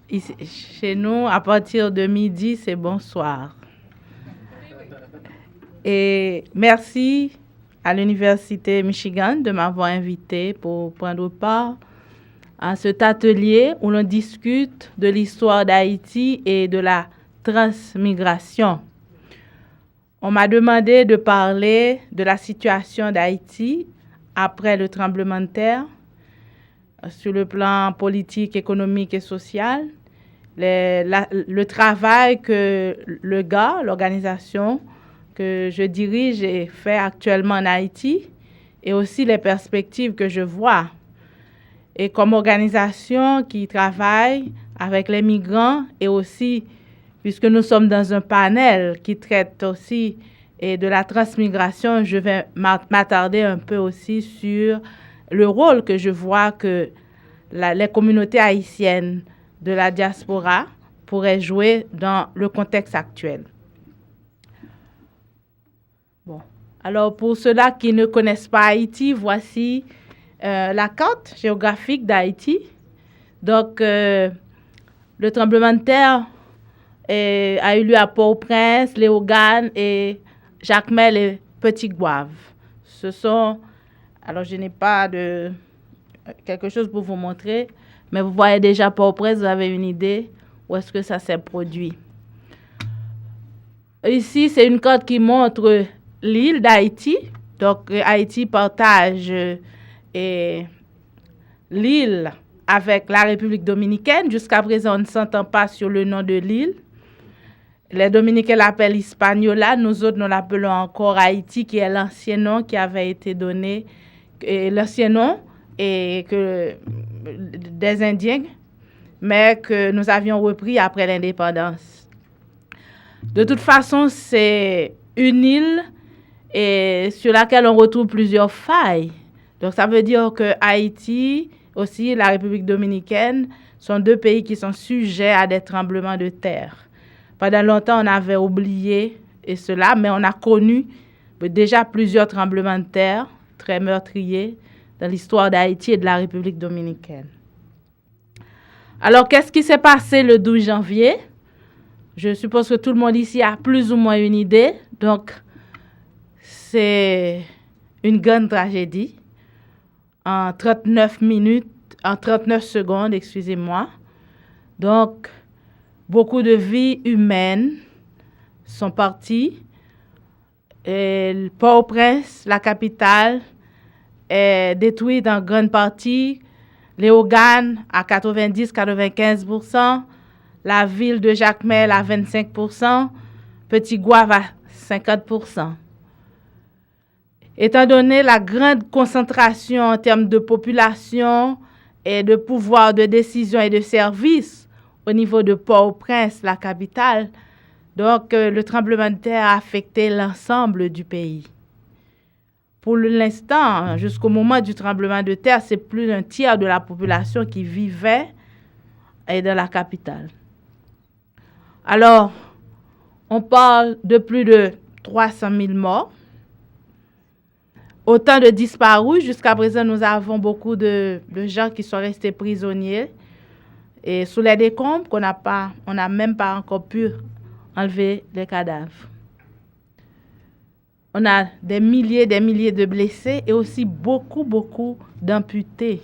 Ici, chez nous, à partir de midi, c'est bonsoir. Et merci à l'Université Michigan de m'avoir invité pour prendre part à cet atelier où l'on discute de l'histoire d'Haïti et de la transmigration. On m'a demandé de parler de la situation d'Haïti après le tremblement de terre, sur le plan politique, économique et social, le travail que l'organisation que je dirige et fait actuellement en Haïti, et aussi les perspectives que je vois. Et comme organisation qui travaille avec les migrants et aussi, puisque nous sommes dans un panel qui traite aussi de la transmigration, je vais m'attarder un peu aussi sur le rôle que je vois que les communautés haïtiennes de la diaspora pourraient jouer dans le contexte actuel. Bon. Alors, pour ceux-là qui ne connaissent pas Haïti, voici la carte géographique d'Haïti. Donc, le tremblement de terre a eu lieu à Port-au-Prince, Léogane et Jacmel et Petit-Goâve. Ce sont... Alors, je n'ai pas de quelque chose pour vous montrer, mais vous voyez déjà Port-au-Prince, vous avez une idée où est-ce que ça s'est produit. Ici, c'est une carte qui montre l'île d'Haïti. Donc, Haïti partage l'île avec la République dominicaine. Jusqu'à présent, on ne s'entend pas sur le nom de l'île. Les Dominicains l'appellent Hispaniola. Nous autres, nous l'appelons encore Haïti, qui est l'ancien nom qui avait été donné, l'ancien nom des Indiens, mais que nous avions repris après l'indépendance. De toute façon, c'est une île sur laquelle on retrouve plusieurs failles. Donc, ça veut dire que Haïti, aussi la République dominicaine, sont deux pays qui sont sujets à des tremblements de terre. Pendant longtemps, on avait oublié cela, mais on a connu déjà plusieurs tremblements de terre très meurtriers dans l'histoire d'Haïti et de la République dominicaine. Alors, qu'est-ce qui s'est passé le 12 janvier? Je suppose que tout le monde ici a plus ou moins une idée. Donc, c'est une grande tragédie. En 39 secondes, excusez-moi. Donc, beaucoup de vies humaines sont parties. Et Port-au-Prince, la capitale, est détruite en grande partie. Léogane à 90-95%. La ville de Jacmel à 25%. Petit-Goâve à 50%. Étant donné la grande concentration en termes de population et de pouvoir de décision et de service au niveau de Port-au-Prince, la capitale, donc le tremblement de terre a affecté l'ensemble du pays. Pour l'instant, jusqu'au moment du tremblement de terre, c'est plus d'un tiers de la population qui vivait dans la capitale. Alors, on parle de plus de 300 000 morts. Autant de disparus. Jusqu'à présent, nous avons beaucoup de gens qui sont restés prisonniers et sous les décombres on n'a même pas encore pu enlever les cadavres. On a des milliers de blessés et aussi beaucoup d'amputés.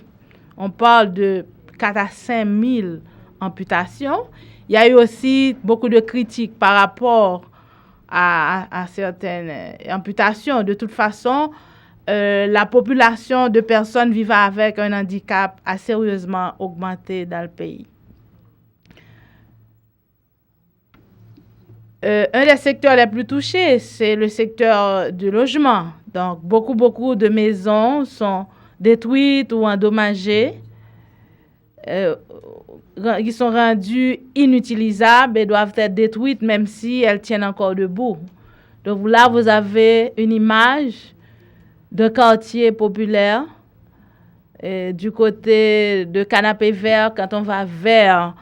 On parle de 4 à 5 000 amputations. Il y a eu aussi beaucoup de critiques par rapport à certaines amputations. De toute façon, la population de personnes vivant avec un handicap a sérieusement augmenté dans le pays. Un des secteurs les plus touchés, c'est le secteur du logement. Donc, beaucoup de maisons sont détruites ou endommagées, qui sont rendues inutilisables et doivent être détruites même si elles tiennent encore debout. Donc là, vous avez une image d'un quartier populaire du côté de Canapé Vert. Quand on va vers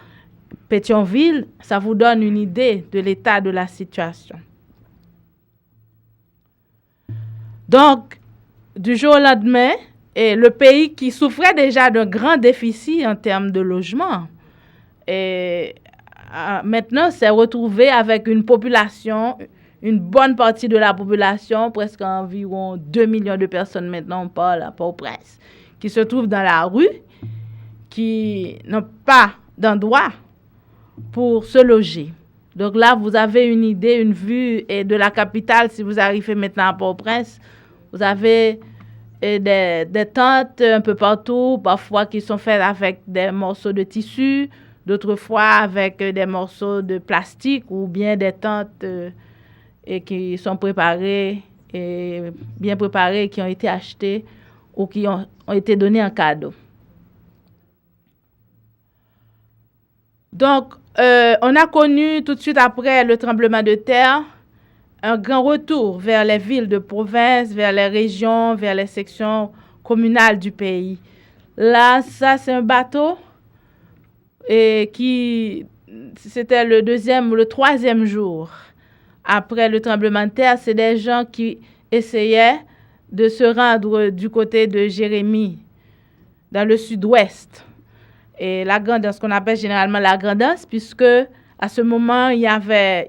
Pétionville, ça vous donne une idée de l'état de la situation. Donc, du jour au lendemain, le pays qui souffrait déjà d'un grand déficit en termes de logement, Et maintenant, c'est retrouvé avec une population, une bonne partie de la population, presque environ 2 millions de personnes maintenant, on parle à Port-au-Prince, qui se trouvent dans la rue, qui n'ont pas d'endroit pour se loger. Donc là, vous avez une idée, une vue de la capitale. Si vous arrivez maintenant à Port-au-Prince, vous avez des tentes un peu partout, parfois qui sont faites avec des morceaux de tissu, d'autres fois avec des morceaux de plastique ou bien des tentes qui sont préparées et bien préparées, qui ont été achetées ou qui ont été données en cadeau. Donc, on a connu tout de suite après le tremblement de terre un grand retour vers les villes de province, vers les régions, vers les sections communales du pays. Là, ça, c'est un bateau qui, c'était le deuxième ou le troisième jour après le tremblement de terre. C'est des gens qui essayaient de se rendre du côté de Jérémie, dans le sud-ouest. Et la Grand'Anse, ce qu'on appelle généralement la Grand'Anse, puisque à ce moment,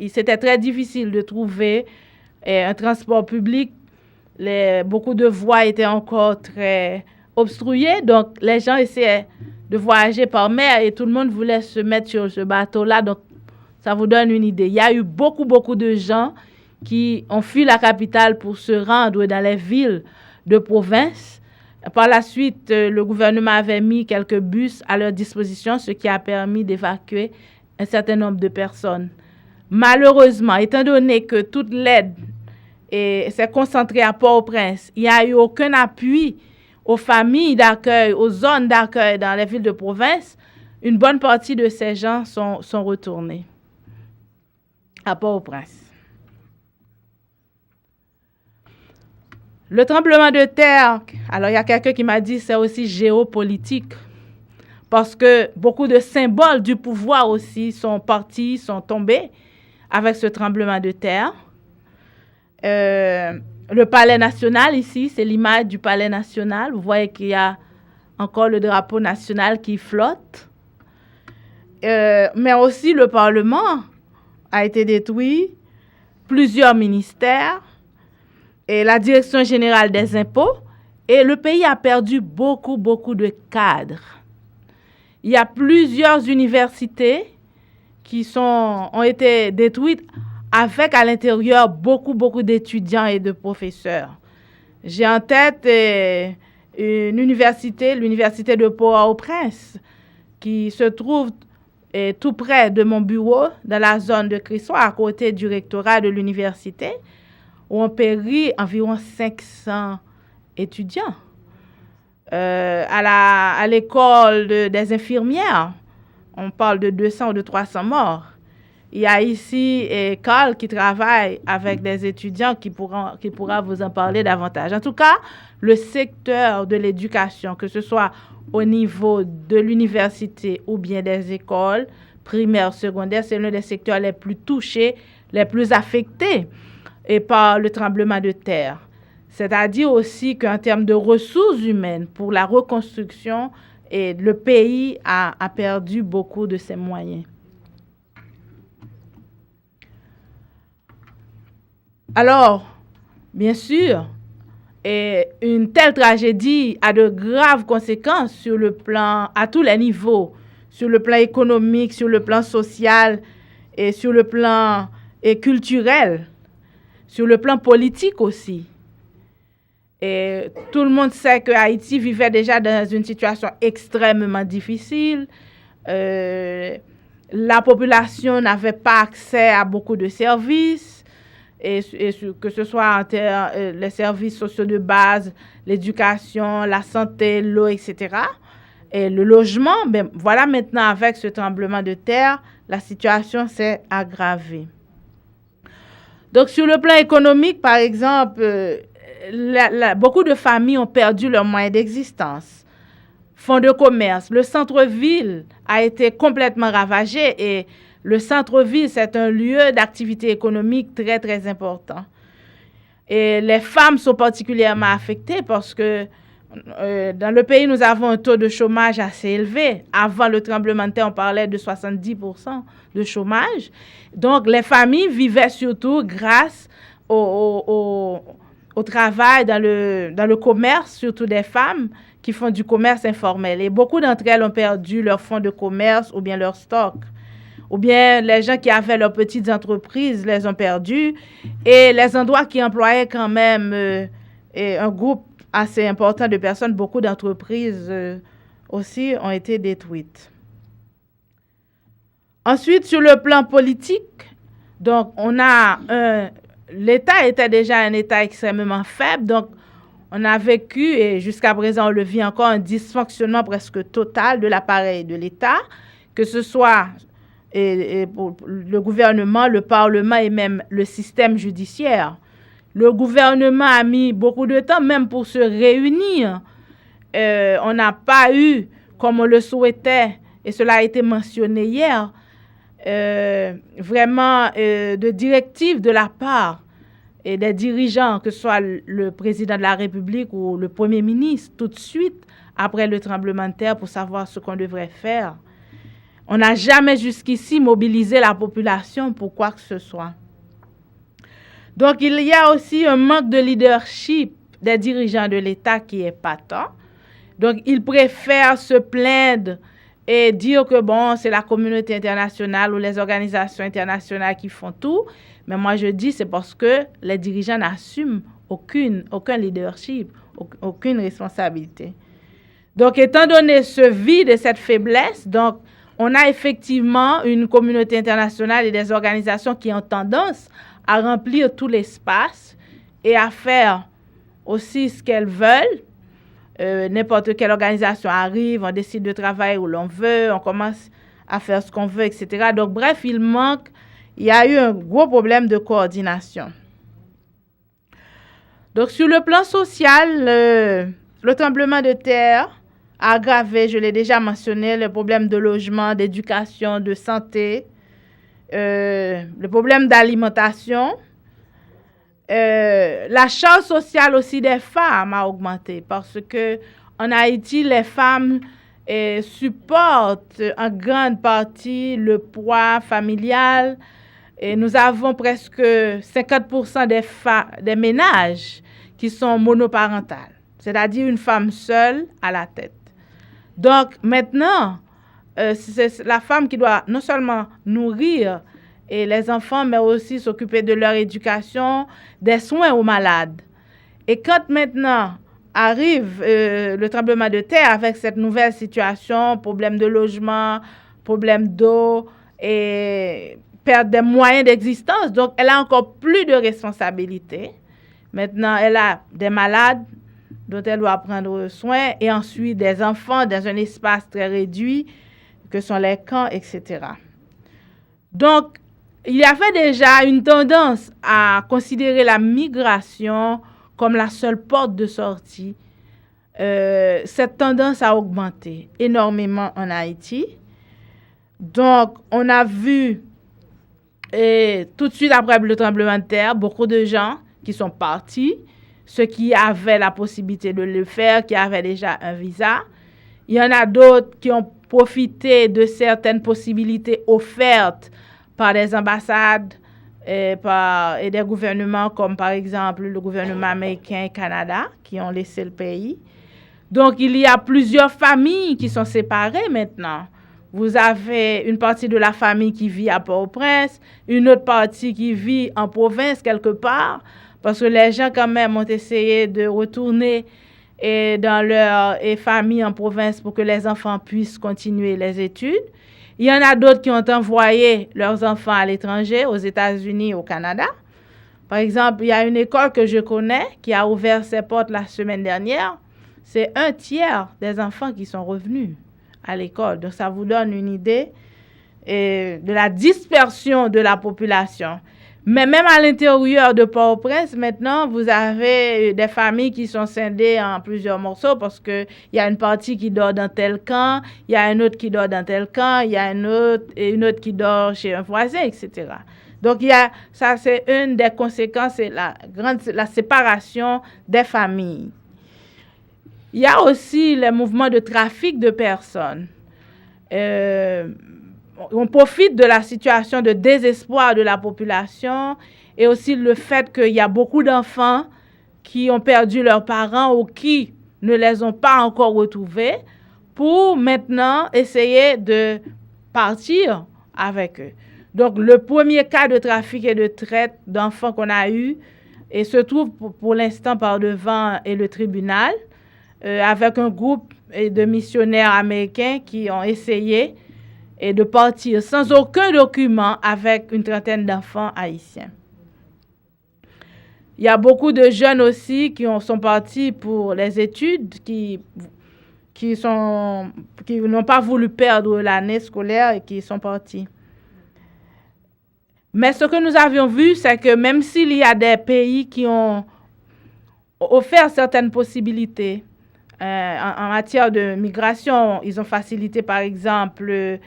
c'était très difficile de trouver un transport public. Beaucoup de voies étaient encore très obstruées, donc les gens essayaient de voyager par mer et tout le monde voulait se mettre sur ce bateau-là. Donc, ça vous donne une idée. Il y a eu beaucoup de gens qui ont fui la capitale pour se rendre dans les villes de province. Par la suite, le gouvernement avait mis quelques bus à leur disposition, ce qui a permis d'évacuer un certain nombre de personnes. Malheureusement, étant donné que toute l'aide s'est concentrée à Port-au-Prince, il n'y a eu aucun appui aux familles d'accueil, aux zones d'accueil dans les villes de province. Une bonne partie de ces gens sont retournés à Port-au-Prince. Le tremblement de terre, alors il y a quelqu'un qui m'a dit c'est aussi géopolitique, parce que beaucoup de symboles du pouvoir aussi sont partis, sont tombés avec ce tremblement de terre. Le palais national ici, c'est l'image du palais national. Vous voyez qu'il y a encore le drapeau national qui flotte. Mais aussi le Parlement a été détruit, plusieurs ministères, et la Direction générale des impôts, et le pays a perdu beaucoup de cadres. Il y a plusieurs universités qui ont été détruites avec à l'intérieur beaucoup d'étudiants et de professeurs. J'ai en tête une université, l'université de Port-au-Prince, qui se trouve tout près de mon bureau, dans la zone de Crisson, à côté du rectorat de l'université, où ont péri environ 500 étudiants. À l'école des infirmières, on parle de 200 ou de 300 morts. Il y a ici Carl qui travaille avec des étudiants qui pourra vous en parler davantage. En tout cas, le secteur de l'éducation, que ce soit au niveau de l'université ou bien des écoles primaires, secondaires, c'est l'un des secteurs les plus touchés, les plus affectés par le tremblement de terre. C'est-à-dire aussi qu'en termes de ressources humaines pour la reconstruction, le pays a perdu beaucoup de ses moyens. Alors, bien sûr, une telle tragédie a de graves conséquences à tous les niveaux, sur le plan économique, sur le plan social et sur le plan culturel, sur le plan politique aussi. Et tout le monde sait que Haïti vivait déjà dans une situation extrêmement difficile. La population n'avait pas accès à beaucoup de services, que ce soit les services sociaux de base, l'éducation, la santé, l'eau, etc. Et le logement, voilà maintenant avec ce tremblement de terre, la situation s'est aggravée. Donc sur le plan économique, par exemple, beaucoup de familles ont perdu leurs moyens d'existence. Fonds de commerce, le centre-ville a été complètement ravagé et le centre-ville, c'est un lieu d'activité économique très important. Et les femmes sont particulièrement affectées parce que dans le pays, nous avons un taux de chômage assez élevé. Avant le tremblement de terre, on parlait de 70% de chômage. Donc, les familles vivaient surtout grâce au travail dans le commerce, surtout des femmes qui font du commerce informel. Et beaucoup d'entre elles ont perdu leur fonds de commerce ou bien leur stock. Ou bien les gens qui avaient leurs petites entreprises les ont perdus. Et les endroits qui employaient quand même un groupe assez important de personnes, beaucoup d'entreprises aussi ont été détruites. Ensuite, sur le plan politique, donc l'État était déjà un État extrêmement faible, donc on a vécu, et jusqu'à présent on le vit encore, un dysfonctionnement presque total de l'appareil de l'État, que ce soit pour le gouvernement, le Parlement et même le système judiciaire. Le gouvernement a mis beaucoup de temps même pour se réunir. On n'a pas eu, comme on le souhaitait, et cela a été mentionné hier, vraiment de directives de la part et des dirigeants, que ce soit le président de la République ou le Premier ministre, tout de suite après le tremblement de terre pour savoir ce qu'on devrait faire. On n'a jamais jusqu'ici mobilisé la population pour quoi que ce soit. Donc, il y a aussi un manque de leadership des dirigeants de l'État qui est patent. Donc, ils préfèrent se plaindre et dire que, bon, c'est la communauté internationale ou les organisations internationales qui font tout. Mais moi, je dis, c'est parce que les dirigeants n'assument aucun leadership, aucune responsabilité. Donc, étant donné ce vide et cette faiblesse, donc, on a effectivement une communauté internationale et des organisations qui ont tendance à remplir tout l'espace et à faire aussi ce qu'elles veulent. N'importe quelle organisation arrive, on décide de travailler où l'on veut, on commence à faire ce qu'on veut, etc. Donc, bref, il y a eu un gros problème de coordination. Donc, sur le plan social, le tremblement de terre a aggravé, je l'ai déjà mentionné, le problème de logement, d'éducation, de santé, le problème d'alimentation. La charge sociale aussi des femmes a augmenté parce que en Haïti, les femmes supportent en grande partie le poids familial. Et nous avons presque 50% des ménages qui sont monoparentales, c'est-à-dire une femme seule à la tête. Donc maintenant, c'est la femme qui doit non seulement nourrir et les enfants, mais aussi s'occuper de leur éducation, des soins aux malades. Et quand maintenant arrive le tremblement de terre avec cette nouvelle situation, problème de logement, problème d'eau et perte des moyens d'existence, donc elle a encore plus de responsabilités. Maintenant, elle a des malades dont elle doit prendre soin et ensuite des enfants dans un espace très réduit que sont les camps, etc. Donc, il y avait déjà une tendance à considérer la migration comme la seule porte de sortie. Cette tendance a augmenté énormément en Haïti. Donc, on a vu tout de suite après le tremblement de terre, beaucoup de gens qui sont partis, ceux qui avaient la possibilité de le faire, qui avaient déjà un visa. Il y en a d'autres qui ont profité de certaines possibilités offertes par des ambassades et des gouvernements comme par exemple le gouvernement américain et Canada qui ont laissé le pays. Donc, il y a plusieurs familles qui sont séparées maintenant. Vous avez une partie de la famille qui vit à Port-au-Prince, une autre partie qui vit en province quelque part, parce que les gens quand même ont essayé de retourner dans leur famille en province pour que les enfants puissent continuer les études. Il y en a d'autres qui ont envoyé leurs enfants à l'étranger, aux États-Unis, au Canada. Par exemple, il y a une école que je connais qui a ouvert ses portes la semaine dernière. C'est 1/3 des enfants qui sont revenus à l'école. Donc, ça vous donne une idée de la dispersion de la population. Mais même à l'intérieur de Port-au-Prince, maintenant, vous avez des familles qui sont scindées en plusieurs morceaux parce qu'il y a une partie qui dort dans tel camp, il y a une autre qui dort dans tel camp, il y a une autre qui dort chez un voisin, etc. Donc, ça, c'est une des conséquences, c'est la séparation des familles. Il y a aussi les mouvements de trafic de personnes. On profite de la situation de désespoir de la population et aussi le fait qu'il y a beaucoup d'enfants qui ont perdu leurs parents ou qui ne les ont pas encore retrouvés pour maintenant essayer de partir avec eux. Donc, le premier cas de trafic et de traite d'enfants qu'on a eu et se trouve pour l'instant par devant le tribunal avec un groupe de missionnaires américains qui ont essayé de partir sans aucun document avec une trentaine d'enfants haïtiens. Il y a beaucoup de jeunes aussi qui sont partis pour les études, qui n'ont pas voulu perdre l'année scolaire et qui sont partis. Mais ce que nous avions vu, c'est que même s'il y a des pays qui ont offert certaines possibilités en matière de migration, ils ont facilité par exemple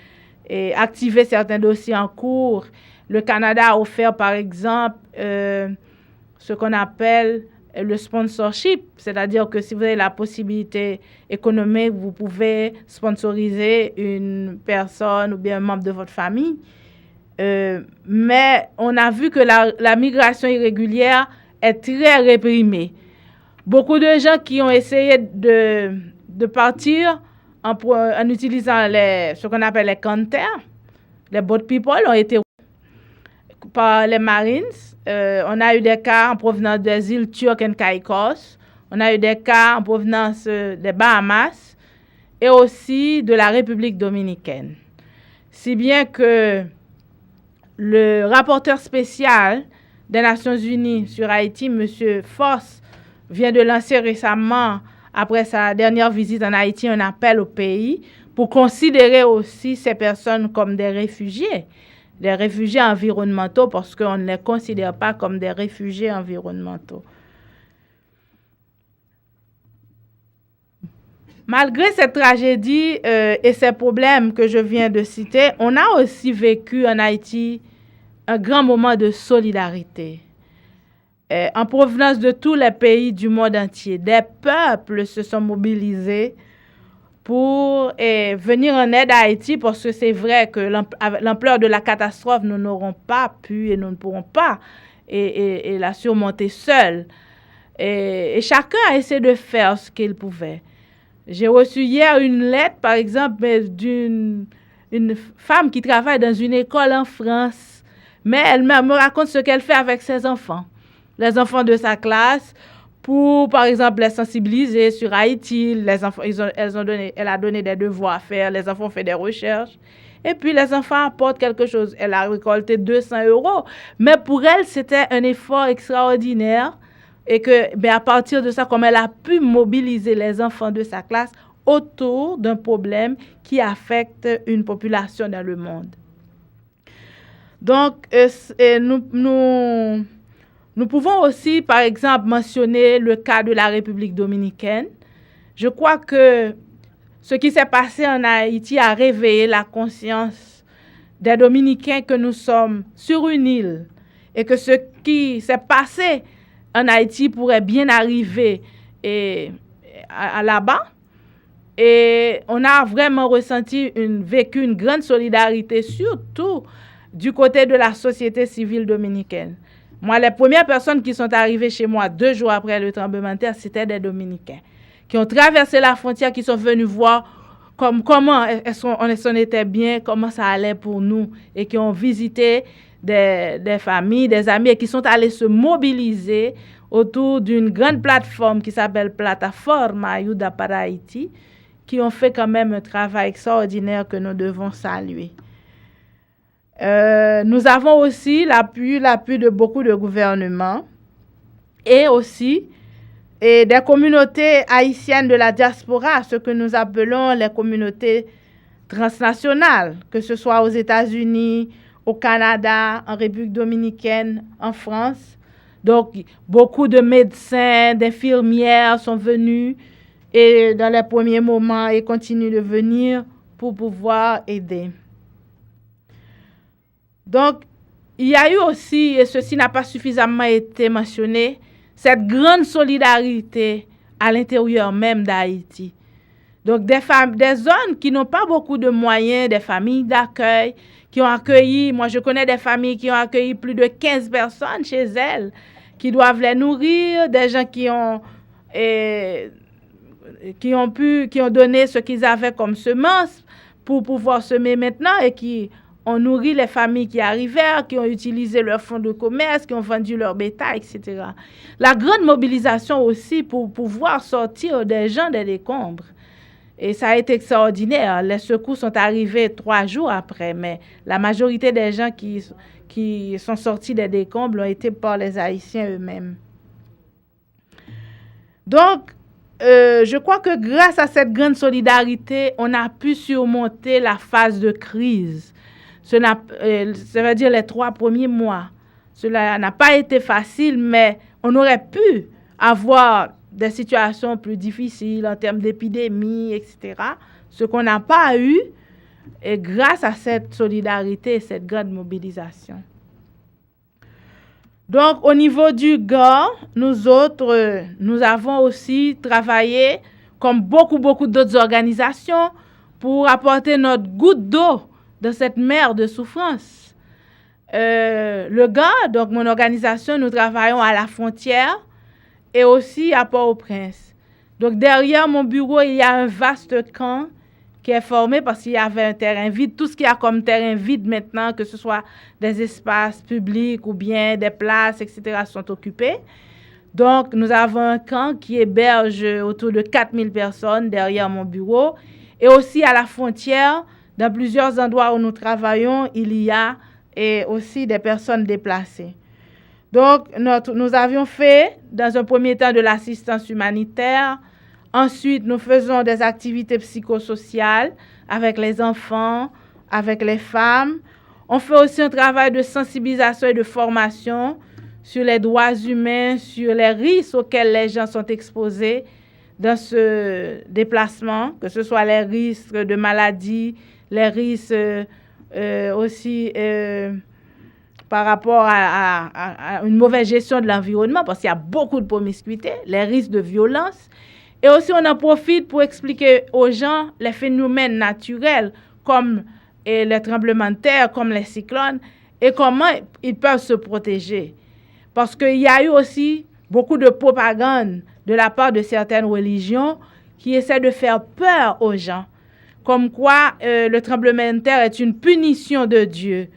et activé certains dossiers en cours. Le Canada a offert par exemple ce qu'on appelle le sponsorship, c'est-à-dire que si vous avez la possibilité économique, vous pouvez sponsoriser une personne ou bien un membre de votre famille. Mais on a vu que la migration irrégulière est très réprimée. Beaucoup de gens qui ont essayé de partir en utilisant ce qu'on appelle les canters, les boat people, ont été par les Marines. On a eu des cas en provenance des îles Turques et Caïcos. On a eu des cas en provenance des Bahamas et aussi de la République dominicaine. Si bien que le rapporteur spécial des Nations Unies sur Haïti, M. Foss, vient de lancer récemment, après sa dernière visite en Haïti, un appel au pays pour considérer aussi ces personnes comme des réfugiés environnementaux, parce qu'on ne les considère pas comme des réfugiés environnementaux. Malgré cette tragédie et ces problèmes que je viens de citer, on a aussi vécu en Haïti un grand moment de solidarité. En provenance de tous les pays du monde entier, des peuples se sont mobilisés pour venir en aide à Haïti, parce que c'est vrai que l'ampleur de la catastrophe, nous n'aurons pas pu et nous ne pourrons pas et la surmonter seuls. Et chacun a essayé de faire ce qu'il pouvait. J'ai reçu hier une lettre, par exemple, d'une femme qui travaille dans une école en France, mais elle me raconte ce qu'elle fait avec ses enfants, les enfants de sa classe, pour, par exemple, les sensibiliser sur Haïti. Les enfants, elle a donné des devoirs à faire, les enfants ont fait des recherches, et puis les enfants apportent quelque chose. Elle a récolté 200 €, mais pour elle, c'était un effort extraordinaire. Et que, à partir de ça, comme elle a pu mobiliser les enfants de sa classe autour d'un problème qui affecte une population dans le monde. Donc, nous pouvons aussi, par exemple, mentionner le cas de la République dominicaine. Je crois que ce qui s'est passé en Haïti a réveillé la conscience des Dominicains que nous sommes sur une île et que ce qui s'est passé en Haïti pourrait bien arriver à là-bas. Et on a vraiment vécu une grande solidarité, surtout du côté de la société civile dominicaine. Moi, les premières personnes qui sont arrivées chez moi 2 jours après le tremblement de terre, c'était des Dominicains qui ont traversé la frontière, qui sont venus voir comment est-ce qu'on était bien, comment ça allait pour nous, et qui ont visité des familles, des amis, et qui sont allés se mobiliser autour d'une grande plateforme qui s'appelle Plataforma Ayuda para Haïti, qui ont fait quand même un travail extraordinaire que nous devons saluer. Nous avons aussi l'appui de beaucoup de gouvernements et aussi des communautés haïtiennes de la diaspora, ce que nous appelons les communautés transnationales, que ce soit aux États-Unis, au Canada, en République dominicaine, en France. Donc, beaucoup de médecins, d'infirmières sont venus et dans les premiers moments et continuent de venir pour pouvoir aider. Donc, il y a eu aussi, et ceci n'a pas suffisamment été mentionné, cette grande solidarité à l'intérieur même d'Haïti. Donc, des zones qui n'ont pas beaucoup de moyens, des familles d'accueil, qui ont accueilli, moi je connais des familles qui ont accueilli plus de 15 personnes chez elles, qui doivent les nourrir, des gens qui ont donné ce qu'ils avaient comme semence pour pouvoir semer maintenant et qui ont nourri les familles qui arrivaient, qui ont utilisé leurs fonds de commerce, qui ont vendu leur bétail, etc. La grande mobilisation aussi pour pouvoir sortir des gens des décombres. Et ça a été extraordinaire. Les secours sont arrivés 3 jours après, mais la majorité des gens qui sont sortis des décombres ont été par les Haïtiens eux-mêmes. Donc, je crois que grâce à cette grande solidarité, on a pu surmonter la phase de crise. Ça veut dire les 3 premiers mois. Cela n'a pas été facile, mais on aurait pu avoir des situations plus difficiles en termes d'épidémie, etc. Ce qu'on n'a pas eu, et grâce à cette solidarité, cette grande mobilisation. Donc, au niveau du GAR, nous autres, nous avons aussi travaillé, comme beaucoup d'autres organisations, pour apporter notre goutte d'eau dans cette mer de souffrance. Le GAR, donc mon organisation, nous travaillons à la frontière et aussi à Port-au-Prince. Donc, derrière mon bureau, il y a un vaste camp qui est formé parce qu'il y avait un terrain vide. Tout ce qu'il y a comme terrain vide maintenant, que ce soit des espaces publics ou bien des places, etc., sont occupés. Donc, nous avons un camp qui héberge autour de 4000 personnes derrière mon bureau. Et aussi à la frontière, dans plusieurs endroits où nous travaillons, il y a aussi des personnes déplacées. Donc, nous avions fait, dans un premier temps, de l'assistance humanitaire. Ensuite, nous faisons des activités psychosociales avec les enfants, avec les femmes. On fait aussi un travail de sensibilisation et de formation sur les droits humains, sur les risques auxquels les gens sont exposés dans ce déplacement, que ce soit les risques de maladie, les risques aussi par rapport à une mauvaise gestion de l'environnement, parce qu'il y a beaucoup de promiscuité, les risques de violence. Et aussi, on en profite pour expliquer aux gens les phénomènes naturels, comme les tremblements de terre, comme les cyclones, et comment ils peuvent se protéger. Parce qu'il y a eu aussi beaucoup de propagande de la part de certaines religions qui essaient de faire peur aux gens, comme quoi le tremblement de terre est une punition de Dieu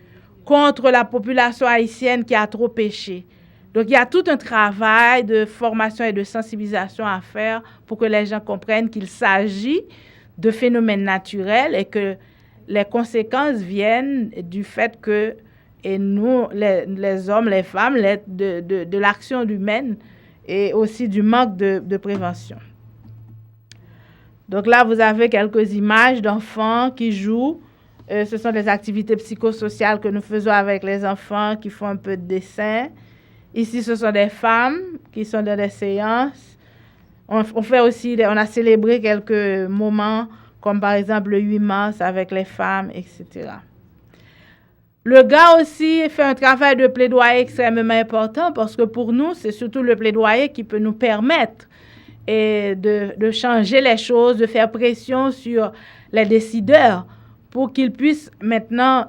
contre la population haïtienne qui a trop péché. Donc, il y a tout un travail de formation et de sensibilisation à faire pour que les gens comprennent qu'il s'agit de phénomènes naturels et que les conséquences viennent du fait que nous, les hommes, les femmes, de l'action humaine et aussi du manque de prévention. Donc là, vous avez quelques images d'enfants qui jouent. Ce sont des activités psychosociales que nous faisons avec les enfants qui font un peu de dessin. Ici, ce sont des femmes qui sont dans des séances. On a célébré quelques moments, comme par exemple le 8 mars avec les femmes, etc. Le GAR aussi fait un travail de plaidoyer extrêmement important parce que pour nous, c'est surtout le plaidoyer qui peut nous permettre de changer les choses, de faire pression sur les décideurs pour qu'ils puissent maintenant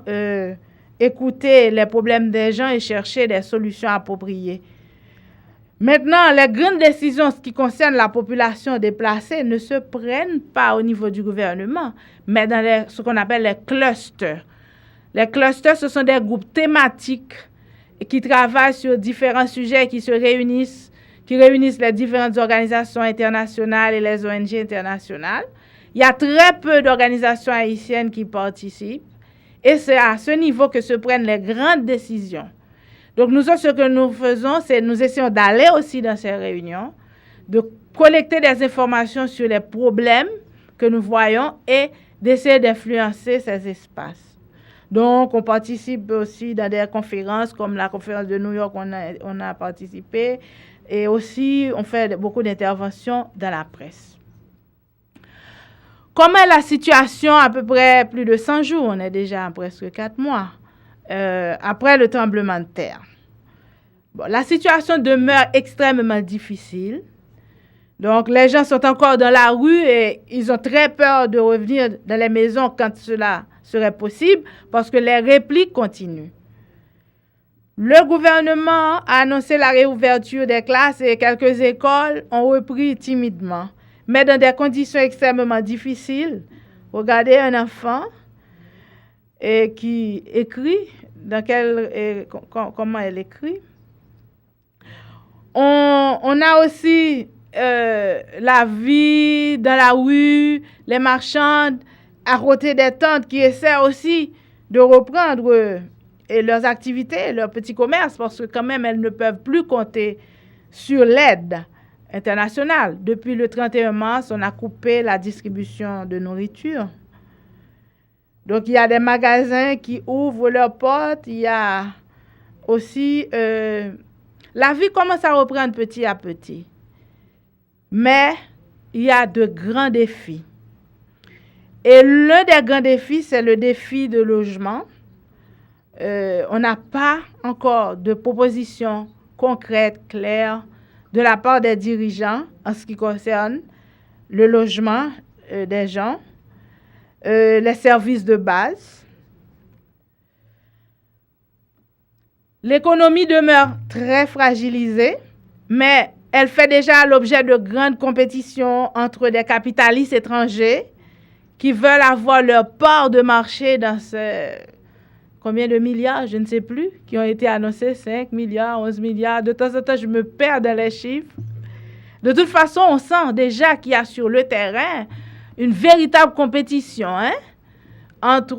écouter les problèmes des gens et chercher des solutions appropriées. Maintenant, les grandes décisions qui concernent la population déplacée ne se prennent pas au niveau du gouvernement, mais dans ce qu'on appelle les clusters. Les clusters, ce sont des groupes thématiques qui travaillent sur différents sujets qui réunissent les différentes organisations internationales et les ONG internationales. Il y a très peu d'organisations haïtiennes qui participent et c'est à ce niveau que se prennent les grandes décisions. Donc, nous, ce que nous faisons, c'est nous essayons d'aller aussi dans ces réunions, de collecter des informations sur les problèmes que nous voyons et d'essayer d'influencer ces espaces. Donc, on participe aussi dans des conférences comme la conférence de New York, on a participé. Et aussi, on fait beaucoup d'interventions dans la presse. Comment est la situation à peu près plus de 100 jours, on est déjà à presque 4 mois, après le tremblement de terre. Bon, la situation demeure extrêmement difficile. Donc, les gens sont encore dans la rue et ils ont très peur de revenir dans les maisons quand cela serait possible parce que les répliques continuent. Le gouvernement a annoncé la réouverture des classes et quelques écoles ont repris timidement, mais dans des conditions extrêmement difficiles. Regardez un enfant qui écrit, comment elle écrit. On a aussi la vie dans la rue, les marchands à côté des tentes qui essaient aussi de reprendre leurs activités, leurs petits commerces, parce que quand même, elles ne peuvent plus compter sur l'aide internationale. Depuis le 31 mars, on a coupé la distribution de nourriture. Donc, il y a des magasins qui ouvrent leurs portes. Il y a aussi... la vie commence à reprendre petit à petit. Mais il y a de grands défis. Et l'un des grands défis, c'est le défi de logement. On n'a pas encore de propositions concrètes, claires, de la part des dirigeants en ce qui concerne le logement des gens, les services de base. L'économie demeure très fragilisée, mais elle fait déjà l'objet de grandes compétitions entre des capitalistes étrangers qui veulent avoir leur part de marché dans combien de milliards, je ne sais plus, qui ont été annoncés, 5 milliards, 11 milliards. De temps en temps, je me perds dans les chiffres. De toute façon, on sent déjà qu'il y a sur le terrain une véritable compétition entre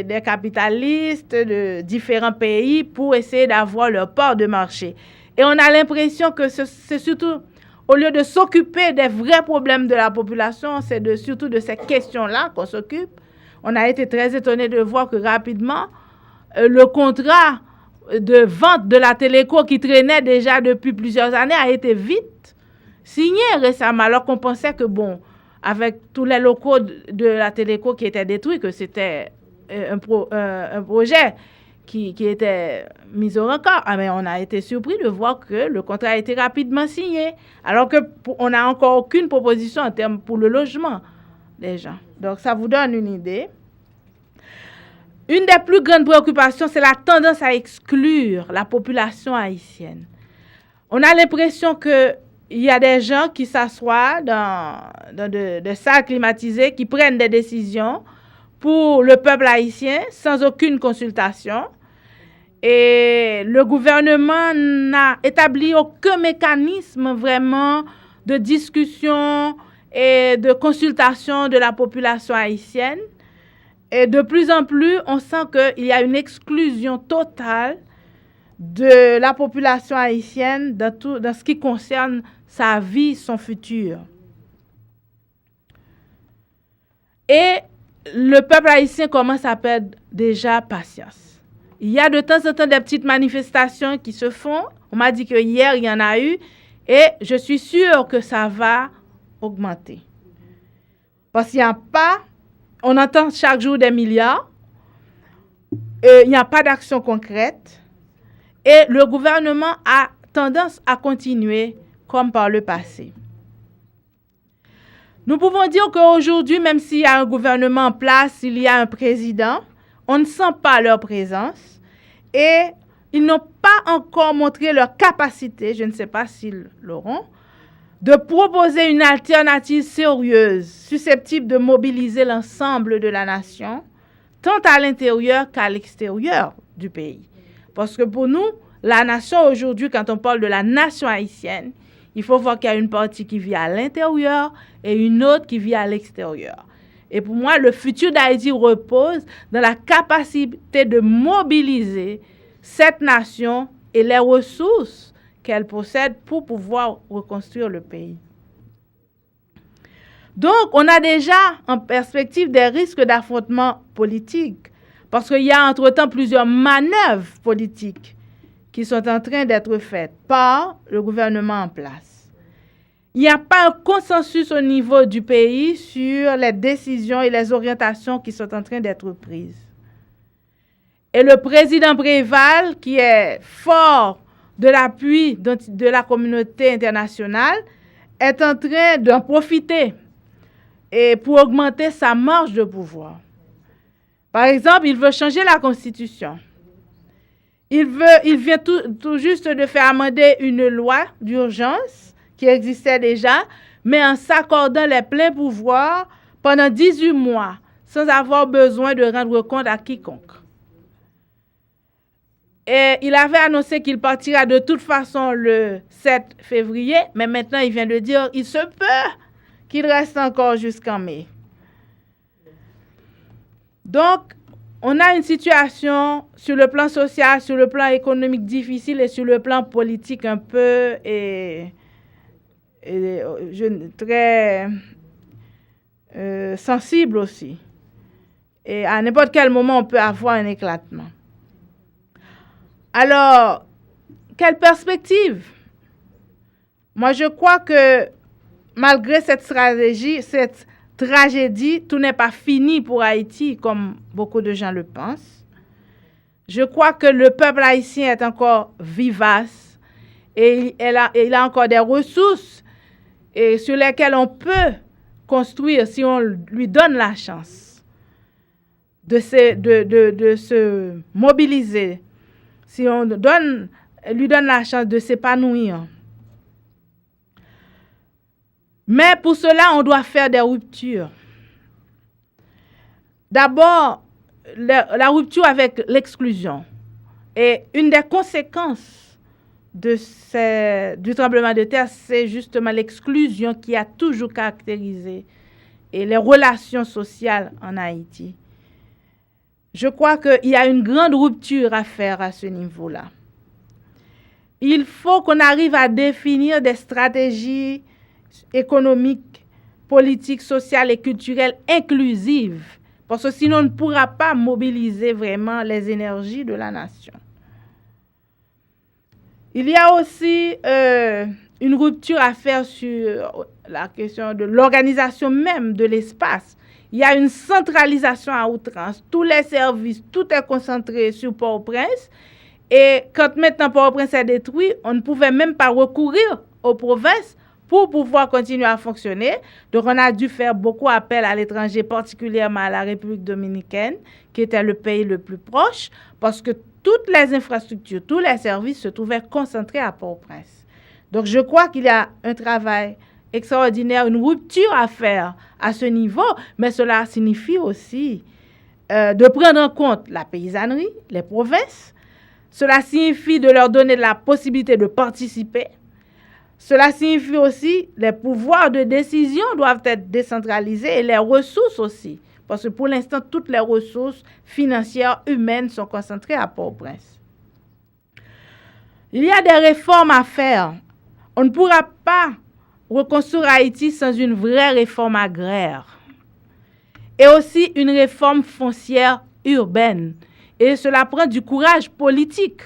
des capitalistes de différents pays pour essayer d'avoir leur part de marché. Et on a l'impression que c'est surtout, au lieu de s'occuper des vrais problèmes de la population, c'est surtout de ces questions-là qu'on s'occupe. On a été très étonnés de voir que rapidement, le contrat de vente de la Téléco qui traînait déjà depuis plusieurs années a été vite signé récemment, alors qu'on pensait que, bon, avec tous les locaux de la Téléco qui étaient détruits, que c'était un projet qui était mis au rencard. Mais on a été surpris de voir que le contrat a été rapidement signé, alors qu'on n'a encore aucune proposition en termes pour le logement des gens. Donc, ça vous donne une idée. Une des plus grandes préoccupations, c'est la tendance à exclure la population haïtienne. On a l'impression qu'il y a des gens qui s'assoient dans des salles climatisées, qui prennent des décisions pour le peuple haïtien sans aucune consultation. Et le gouvernement n'a établi aucun mécanisme vraiment de discussion et de consultation de la population haïtienne. Et de plus en plus, on sent qu'il y a une exclusion totale de la population haïtienne dans ce qui concerne sa vie, son futur. Et le peuple haïtien commence à perdre déjà patience. Il y a de temps en temps des petites manifestations qui se font. On m'a dit que hier, il y en a eu. Et je suis sûre que ça va augmenter. Parce qu'il n'y a pas... On entend chaque jour des milliards. Il n'y a pas d'action concrète. Et le gouvernement a tendance à continuer comme par le passé. Nous pouvons dire qu'aujourd'hui, même s'il y a un gouvernement en place, il y a un président, on ne sent pas leur présence. Et ils n'ont pas encore montré leur capacité, je ne sais pas s'ils l'auront, de proposer une alternative sérieuse, susceptible de mobiliser l'ensemble de la nation, tant à l'intérieur qu'à l'extérieur du pays. Parce que pour nous, la nation aujourd'hui, quand on parle de la nation haïtienne, il faut voir qu'il y a une partie qui vit à l'intérieur et une autre qui vit à l'extérieur. Et pour moi, le futur d'Haïti repose dans la capacité de mobiliser cette nation et les ressources qu'elle possède pour pouvoir reconstruire le pays. Donc, on a déjà en perspective des risques d'affrontement politique, parce qu'il y a entre-temps plusieurs manœuvres politiques qui sont en train d'être faites par le gouvernement en place. Il n'y a pas un consensus au niveau du pays sur les décisions et les orientations qui sont en train d'être prises. Et le président Préval, qui est fort de l'appui de la communauté internationale, est en train d'en profiter et pour augmenter sa marge de pouvoir. Par exemple, il veut changer la Constitution. Il vient tout juste de faire amender une loi d'urgence qui existait déjà, mais en s'accordant les pleins pouvoirs pendant 18 mois, sans avoir besoin de rendre compte à quiconque. Et il avait annoncé qu'il partira de toute façon le 7 février, mais maintenant il vient de dire qu'il se peut qu'il reste encore jusqu'en mai. Donc, on a une situation sur le plan social, sur le plan économique difficile et sur le plan politique un peu très sensible aussi. Et à n'importe quel moment, on peut avoir un éclatement. Alors, quelle perspective? Moi, je crois que malgré cette tragédie, tout n'est pas fini pour Haïti, comme beaucoup de gens le pensent. Je crois que le peuple haïtien est encore vivace et il a encore des ressources sur lesquelles on peut construire si on lui donne la chance de se mobiliser, si on lui donne la chance de s'épanouir. Mais pour cela, on doit faire des ruptures. D'abord, la rupture avec l'exclusion. Et une des conséquences du tremblement de terre, c'est justement l'exclusion qui a toujours caractérisé les relations sociales en Haïti. Je crois qu'il y a une grande rupture à faire à ce niveau-là. Il faut qu'on arrive à définir des stratégies économiques, politiques, sociales et culturelles inclusives, parce que sinon on ne pourra pas mobiliser vraiment les énergies de la nation. Il y a aussi une rupture à faire sur la question de l'organisation même de l'espace. Il y a une centralisation à outrance. Tous les services, tout est concentré sur Port-au-Prince. Et quand maintenant Port-au-Prince est détruit, on ne pouvait même pas recourir aux provinces pour pouvoir continuer à fonctionner. Donc, on a dû faire beaucoup appel à l'étranger, particulièrement à la République dominicaine, qui était le pays le plus proche, parce que toutes les infrastructures, tous les services se trouvaient concentrés à Port-au-Prince. Donc, je crois qu'il y a un travail extraordinaire, une rupture à faire à ce niveau, mais cela signifie aussi de prendre en compte la paysannerie, les provinces. Cela signifie de leur donner la possibilité de participer. Cela signifie aussi que les pouvoirs de décision doivent être décentralisés et les ressources aussi. Parce que pour l'instant, toutes les ressources financières, humaines sont concentrées à Port-au-Prince. Il y a des réformes à faire. On ne pourra pas reconstruire Haïti sans une vraie réforme agraire. Et aussi une réforme foncière urbaine. Et cela prend du courage politique.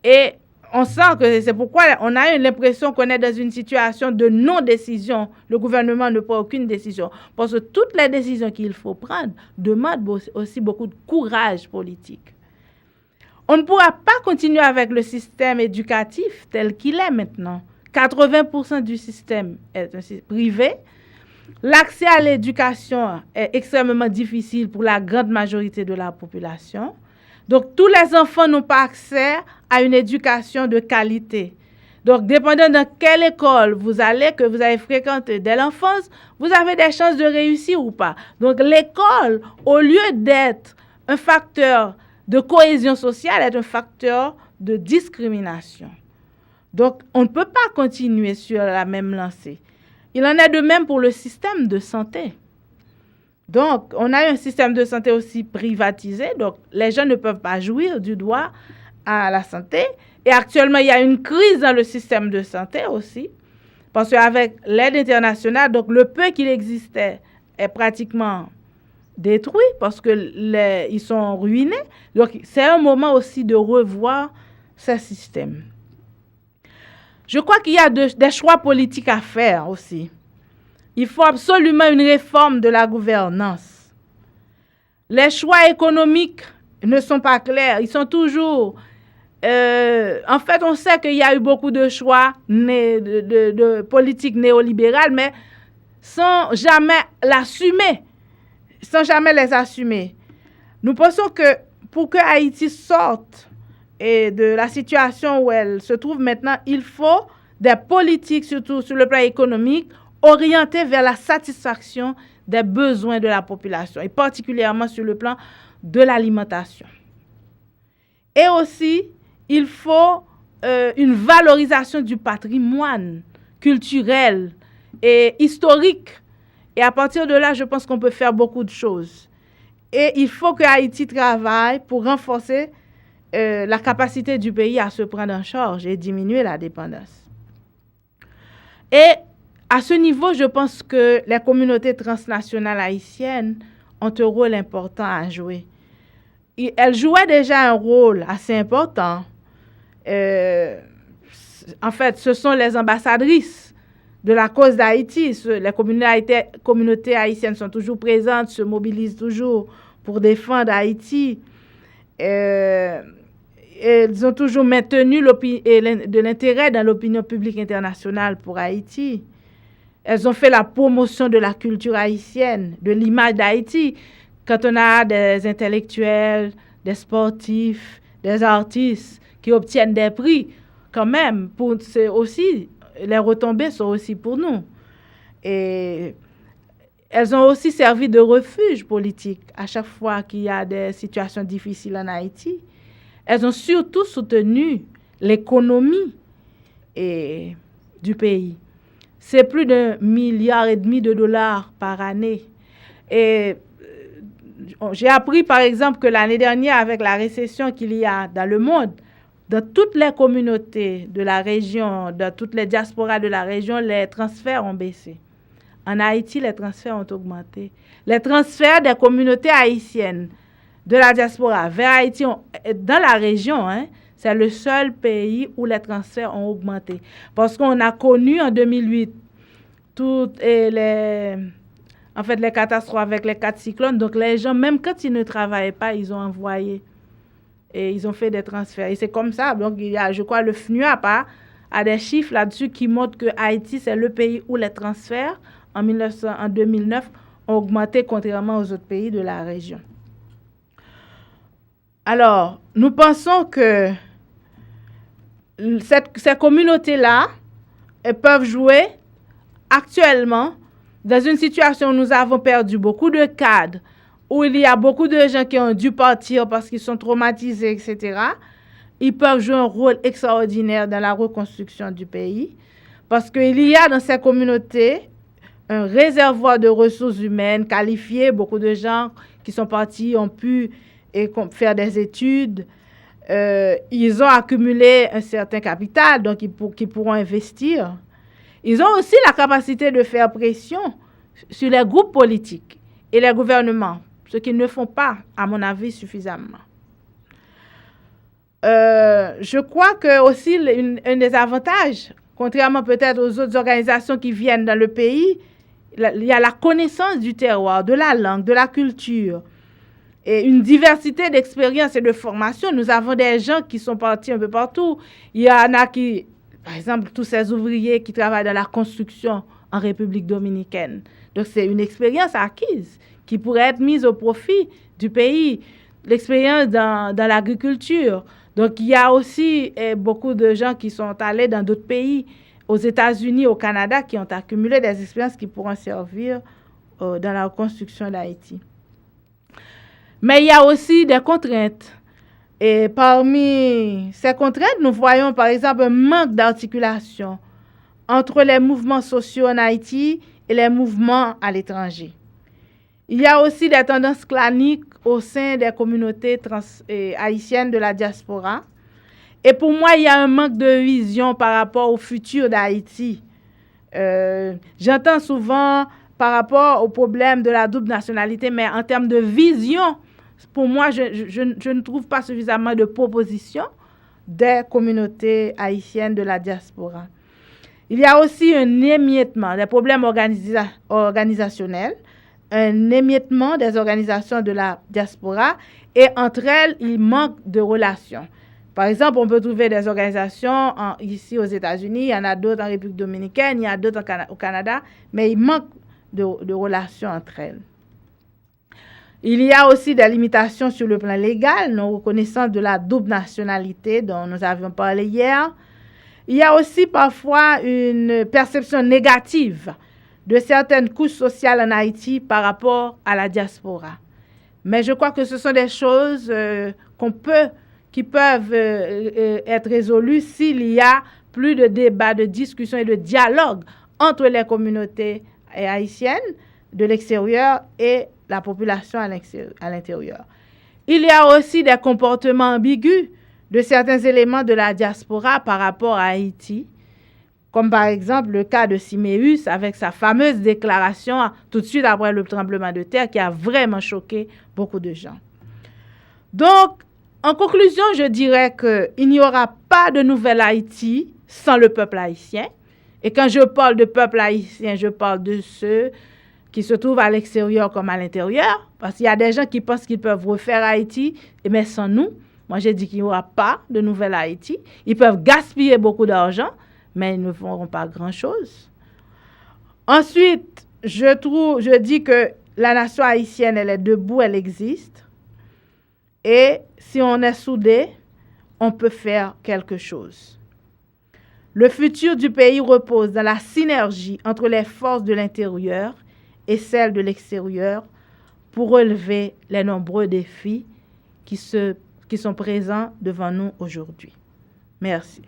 Et on sent que c'est pourquoi on a eu l'impression qu'on est dans une situation de non-décision. Le gouvernement ne prend aucune décision. Parce que toutes les décisions qu'il faut prendre demandent aussi beaucoup de courage politique. On ne pourra pas continuer avec le système éducatif tel qu'il est maintenant. 80% du système est privé. L'accès à l'éducation est extrêmement difficile pour la grande majorité de la population. Donc, tous les enfants n'ont pas accès à une éducation de qualité. Donc, dépendant dans quelle école vous allez, que vous avez fréquenté dès l'enfance, vous avez des chances de réussir ou pas. Donc, l'école, au lieu d'être un facteur de cohésion sociale, est un facteur de discrimination. Donc, on ne peut pas continuer sur la même lancée. Il en est de même pour le système de santé. Donc, on a un système de santé aussi privatisé. Donc, les gens ne peuvent pas jouir du droit à la santé. Et actuellement, il y a une crise dans le système de santé aussi. Parce qu'avec l'aide internationale, donc le peu qu'il existait est pratiquement détruit parce que ils sont ruinés. Donc, c'est un moment aussi de revoir ce système. Je crois qu'il y a des choix politiques à faire aussi. Il faut absolument une réforme de la gouvernance. Les choix économiques ne sont pas clairs. Ils sont toujours En fait, on sait qu'il y a eu beaucoup de choix de politique néolibérale, mais sans jamais l'assumer, sans jamais les assumer. Nous pensons que pour que Haïti sorte de la situation où elle se trouve maintenant, il faut des politiques, surtout sur le plan économique, orientées vers la satisfaction des besoins de la population, et particulièrement sur le plan de l'alimentation. Et aussi, il faut une valorisation du patrimoine culturel et historique. Et à partir de là, je pense qu'on peut faire beaucoup de choses. Et il faut que Haïti travaille pour renforcer la capacité du pays à se prendre en charge et diminuer la dépendance. Et à ce niveau, je pense que les communautés transnationales haïtiennes ont un rôle important à jouer. Elles jouaient déjà un rôle assez important. En fait, ce sont les ambassadrices de la cause d'Haïti. Les communautés haïtiennes sont toujours présentes, se mobilisent toujours pour défendre Haïti. Elles ont toujours maintenu de l'intérêt dans l'opinion publique internationale pour Haïti. Elles ont fait la promotion de la culture haïtienne, de l'image d'Haïti. Quand on a des intellectuels, des sportifs, des artistes qui obtiennent des prix, quand même, c'est aussi, les retombées sont aussi pour nous. Et elles ont aussi servi de refuge politique à chaque fois qu'il y a des situations difficiles en Haïti. Elles ont surtout soutenu l'économie du pays. C'est plus d'1,5 milliard de dollars par année. Et j'ai appris, par exemple, que l'année dernière, avec la récession qu'il y a dans le monde, dans toutes les communautés de la région, dans toutes les diasporas de la région, les transferts ont baissé. En Haïti, les transferts ont augmenté. Les transferts des communautés haïtiennes de la diaspora vers Haïti, dans la région, c'est le seul pays où les transferts ont augmenté. Parce qu'on a connu en 2008 toutes les catastrophes avec les 4 cyclones. Donc les gens, même quand ils ne travaillaient pas, ils ont envoyé et ils ont fait des transferts. Et c'est comme ça. Donc il y a, je crois, le FNUAP a des chiffres là-dessus qui montrent que Haïti, c'est le pays où les transferts en 2009 ont augmenté contrairement aux autres pays de la région. Alors, nous pensons que ces communautés-là, elles peuvent jouer actuellement dans une situation où nous avons perdu beaucoup de cadres, où il y a beaucoup de gens qui ont dû partir parce qu'ils sont traumatisés, etc. Ils peuvent jouer un rôle extraordinaire dans la reconstruction du pays parce qu'il y a dans ces communautés un réservoir de ressources humaines qualifiées. Beaucoup de gens qui sont partis ont pu faire des études. Ils ont accumulé un certain capital, donc ils pourront investir. Ils ont aussi la capacité de faire pression sur les groupes politiques et les gouvernements, ce qu'ils ne font pas, à mon avis, suffisamment. Je crois que aussi un des avantages, contrairement peut-être aux autres organisations qui viennent dans le pays, il y a la connaissance du terroir, de la langue, de la culture, et une diversité d'expériences et de formations. Nous avons des gens qui sont partis un peu partout. Il y en a qui, par exemple, tous ces ouvriers qui travaillent dans la construction en République dominicaine. Donc, c'est une expérience acquise qui pourrait être mise au profit du pays. L'expérience dans l'agriculture. Donc, il y a aussi beaucoup de gens qui sont allés dans d'autres pays, aux États-Unis, au Canada, qui ont accumulé des expériences qui pourront servir dans la reconstruction d'Haïti. Mais il y a aussi des contraintes. Et parmi ces contraintes, nous voyons par exemple un manque d'articulation entre les mouvements sociaux en Haïti et les mouvements à l'étranger. Il y a aussi des tendances claniques au sein des communautés haïtiennes de la diaspora. Et pour moi, il y a un manque de vision par rapport au futur d'Haïti. J'entends souvent par rapport au problème de la double nationalité, mais en termes de vision, pour moi, je ne trouve pas suffisamment de propositions des communautés haïtiennes de la diaspora. Il y a aussi un émiettement des problèmes organisationnels, un émiettement des organisations de la diaspora, et entre elles, il manque de relations. Par exemple, on peut trouver des organisations ici aux États-Unis, il y en a d'autres en République dominicaine, il y en a d'autres au Canada, mais il manque de relations entre elles. Il y a aussi des limitations sur le plan légal, non reconnaissance de la double nationalité dont nous avions parlé hier. Il y a aussi parfois une perception négative de certaines couches sociales en Haïti par rapport à la diaspora. Mais je crois que ce sont des choses qui peuvent être résolues s'il y a plus de débats, de discussions et de dialogue entre les communautés haïtiennes de l'extérieur et la population à l'intérieur. Il y a aussi des comportements ambigus de certains éléments de la diaspora par rapport à Haïti, comme par exemple le cas de Siméus avec sa fameuse déclaration tout de suite après le tremblement de terre qui a vraiment choqué beaucoup de gens. Donc, en conclusion, je dirais qu'il n'y aura pas de nouvelle Haïti sans le peuple haïtien. Et quand je parle de peuple haïtien, je parle de ceux qui se trouvent à l'extérieur comme à l'intérieur, parce qu'il y a des gens qui pensent qu'ils peuvent refaire Haïti, mais sans nous. Moi, j'ai dit qu'il n'y aura pas de nouvelle Haïti. Ils peuvent gaspiller beaucoup d'argent, mais ils ne feront pas grand-chose. Ensuite, je dis que la nation haïtienne, elle est debout, elle existe. Et si on est soudé, on peut faire quelque chose. Le futur du pays repose dans la synergie entre les forces de l'intérieur et celles de l'extérieur pour relever les nombreux défis qui sont présents devant nous aujourd'hui. Merci.